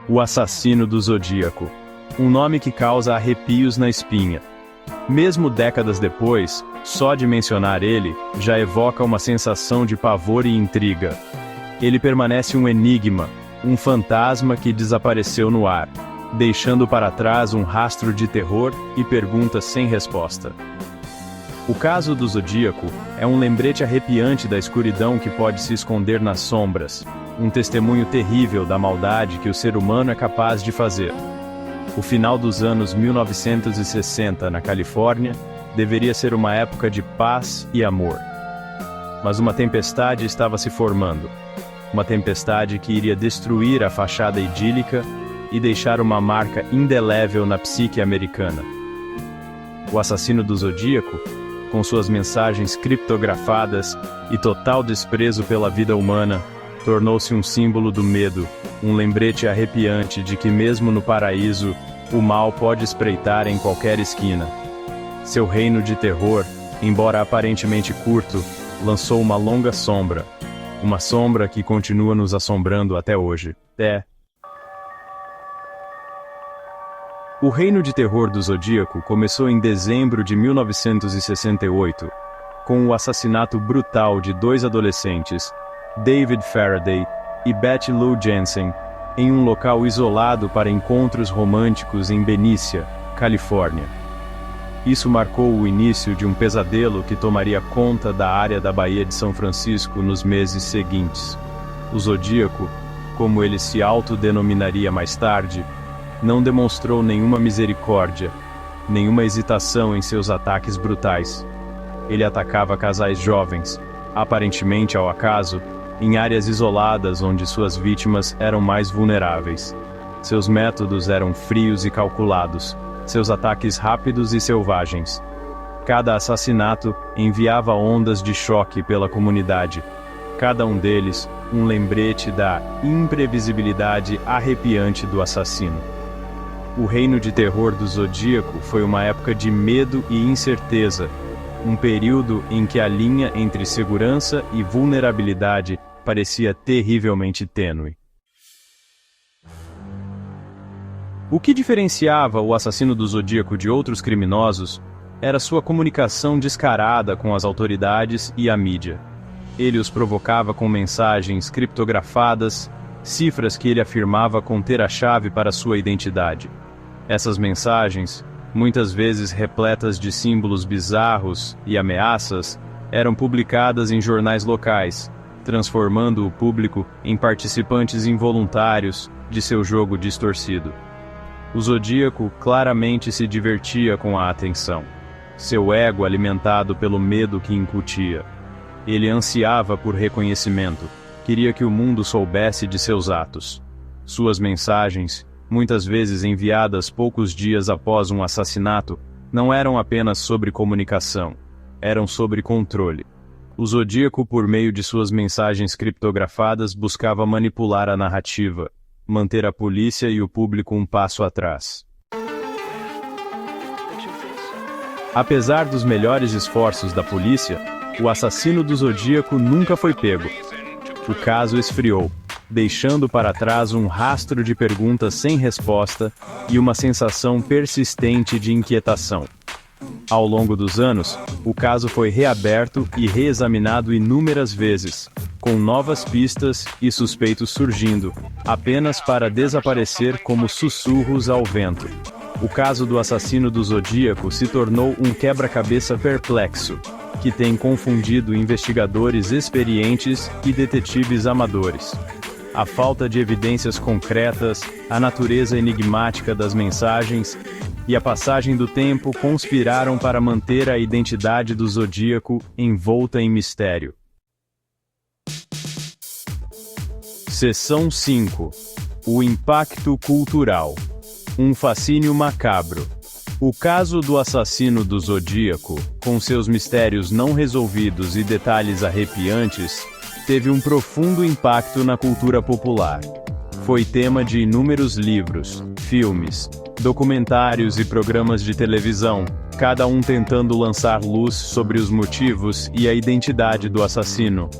O assassino do Zodíaco. Um nome que causa arrepios na espinha. Mesmo décadas depois, só de mencionar ele, já evoca uma sensação de pavor e intriga. Ele permanece um enigma, um fantasma que desapareceu no ar, deixando para trás um rastro de terror e perguntas sem resposta. O caso do Zodíaco é um lembrete arrepiante da escuridão que pode se esconder nas sombras, um testemunho terrível da maldade que o ser humano é capaz de fazer. O final dos anos 1960 na Califórnia deveria ser uma época de paz e amor. Mas uma tempestade estava se formando. Uma tempestade que iria destruir a fachada idílica e deixar uma marca indelével na psique americana. O assassino do Zodíaco, com suas mensagens criptografadas e total desprezo pela vida humana, tornou-se um símbolo do medo, um lembrete arrepiante de que mesmo no paraíso, o mal pode espreitar em qualquer esquina. Seu reino de terror, embora aparentemente curto, lançou uma longa sombra. Uma sombra que continua nos assombrando até hoje. O reino de terror do Zodíaco começou em dezembro de 1968, com o assassinato brutal de dois adolescentes, David Faraday e Betty Lou Jensen, em um local isolado para encontros românticos em Benícia, Califórnia. Isso marcou o início de um pesadelo que tomaria conta da área da Baía de São Francisco nos meses seguintes. O Zodíaco, como ele se autodenominaria mais tarde, não demonstrou nenhuma misericórdia, nenhuma hesitação em seus ataques brutais. Ele atacava casais jovens, aparentemente ao acaso, em áreas isoladas onde suas vítimas eram mais vulneráveis. Seus métodos eram frios e calculados, seus ataques rápidos e selvagens. Cada assassinato enviava ondas de choque pela comunidade. Cada um deles, um lembrete da imprevisibilidade arrepiante do assassino. O reino de terror do Zodíaco foi uma época de medo e incerteza, um período em que a linha entre segurança e vulnerabilidade parecia terrivelmente tênue. O que diferenciava o assassino do Zodíaco de outros criminosos era sua comunicação descarada com as autoridades e a mídia. Ele os provocava com mensagens criptografadas, cifras que ele afirmava conter a chave para sua identidade. Essas mensagens, muitas vezes repletas de símbolos bizarros e ameaças, eram publicadas em jornais locais, transformando o público em participantes involuntários de seu jogo distorcido. O Zodíaco claramente se divertia com a atenção, seu ego alimentado pelo medo que incutia. Ele ansiava por reconhecimento, queria que o mundo soubesse de seus atos. Suas mensagens, muitas vezes enviadas poucos dias após um assassinato, não eram apenas sobre comunicação, eram sobre controle. O Zodíaco, por meio de suas mensagens criptografadas, buscava manipular a narrativa, manter a polícia e o público um passo atrás. Apesar dos melhores esforços da polícia, o assassino do Zodíaco nunca foi pego. O caso esfriou, deixando para trás um rastro de perguntas sem resposta e uma sensação persistente de inquietação. Ao longo dos anos, o caso foi reaberto e reexaminado inúmeras vezes, com novas pistas e suspeitos surgindo, apenas para desaparecer como sussurros ao vento. O caso do assassino do Zodíaco se tornou um quebra-cabeça perplexo, que tem confundido investigadores experientes e detetives amadores. A falta de evidências concretas, a natureza enigmática das mensagens e a passagem do tempo conspiraram para manter a identidade do Zodíaco envolta em mistério. Seção 5. O impacto cultural. Um fascínio macabro. O caso do assassino do Zodíaco, com seus mistérios não resolvidos e detalhes arrepiantes, teve um profundo impacto na cultura popular. Foi tema de inúmeros livros, filmes, documentários e programas de televisão, cada um tentando lançar luz sobre os motivos e a identidade do assassino.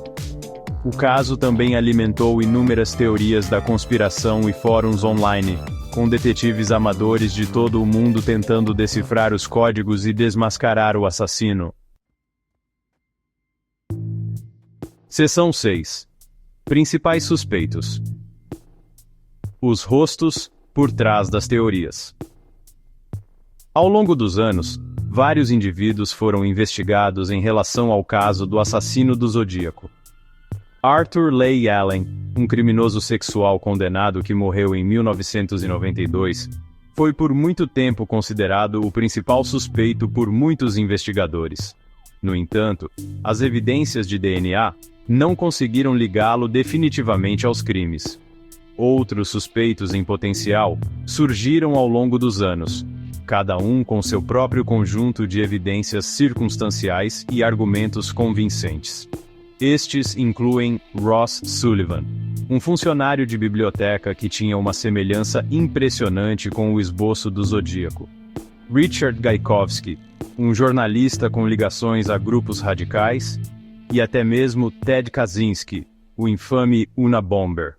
O caso também alimentou inúmeras teorias da conspiração e fóruns online, com detetives amadores de todo o mundo tentando decifrar os códigos e desmascarar o assassino. Seção 6. Principais suspeitos. Os rostos por trás das teorias. Ao longo dos anos, vários indivíduos foram investigados em relação ao caso do assassino do Zodíaco. Arthur Leigh Allen, um criminoso sexual condenado que morreu em 1992, foi por muito tempo considerado o principal suspeito por muitos investigadores. No entanto, as evidências de DNA não conseguiram ligá-lo definitivamente aos crimes. Outros suspeitos em potencial surgiram ao longo dos anos, cada um com seu próprio conjunto de evidências circunstanciais e argumentos convincentes. Estes incluem Ross Sullivan, um funcionário de biblioteca que tinha uma semelhança impressionante com o esboço do Zodíaco. Richard Gajkowski, um jornalista com ligações a grupos radicais, e até mesmo Ted Kaczynski, o infame Unabomber.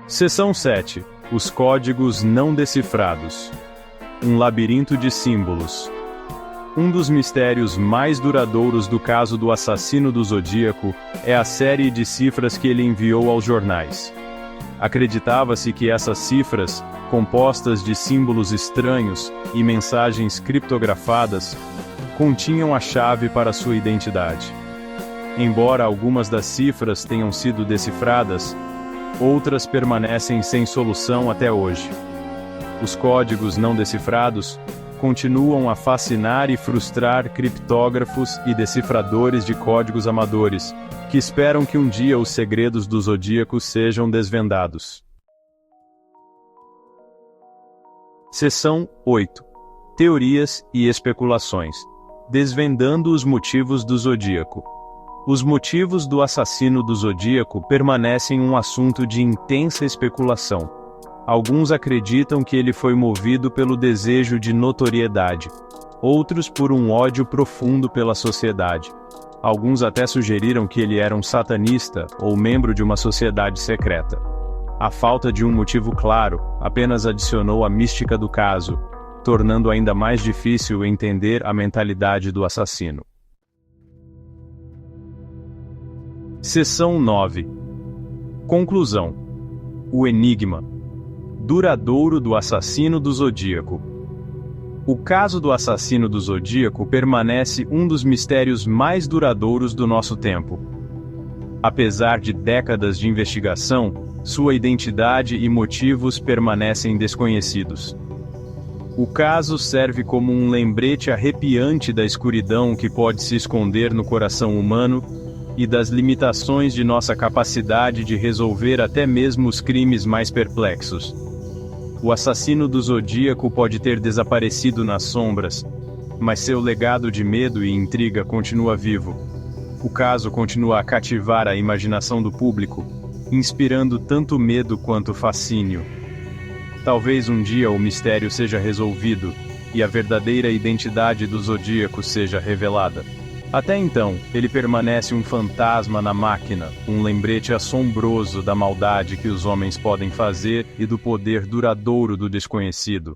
Seção 7. Os códigos não decifrados. Um labirinto de símbolos. Um dos mistérios mais duradouros do caso do assassino do Zodíaco é a série de cifras que ele enviou aos jornais. Acreditava-se que essas cifras, compostas de símbolos estranhos e mensagens criptografadas, continham a chave para sua identidade. Embora algumas das cifras tenham sido decifradas, outras permanecem sem solução até hoje. Os códigos não decifrados continuam a fascinar e frustrar criptógrafos e decifradores de códigos amadores, que esperam que um dia os segredos do Zodíaco sejam desvendados. Seção 8. Teorias e especulações. Desvendando os motivos do Zodíaco. Os motivos do assassino do Zodíaco permanecem um assunto de intensa especulação. Alguns acreditam que ele foi movido pelo desejo de notoriedade, outros por um ódio profundo pela sociedade. Alguns até sugeriram que ele era um satanista ou membro de uma sociedade secreta. A falta de um motivo claro apenas adicionou a mística do caso, tornando ainda mais difícil entender a mentalidade do assassino. Seção 9. Conclusão. O enigma duradouro do assassino do Zodíaco. O caso do assassino do Zodíaco permanece um dos mistérios mais duradouros do nosso tempo. Apesar de décadas de investigação, sua identidade e motivos permanecem desconhecidos. O caso serve como um lembrete arrepiante da escuridão que pode se esconder no coração humano e das limitações de nossa capacidade de resolver até mesmo os crimes mais perplexos. O assassino do Zodíaco pode ter desaparecido nas sombras, mas seu legado de medo e intriga continua vivo. O caso continua a cativar a imaginação do público, inspirando tanto medo quanto fascínio. Talvez um dia o mistério seja resolvido e a verdadeira identidade do Zodíaco seja revelada. Até então, ele permanece um fantasma na máquina, um lembrete assombroso da maldade que os homens podem fazer e do poder duradouro do desconhecido.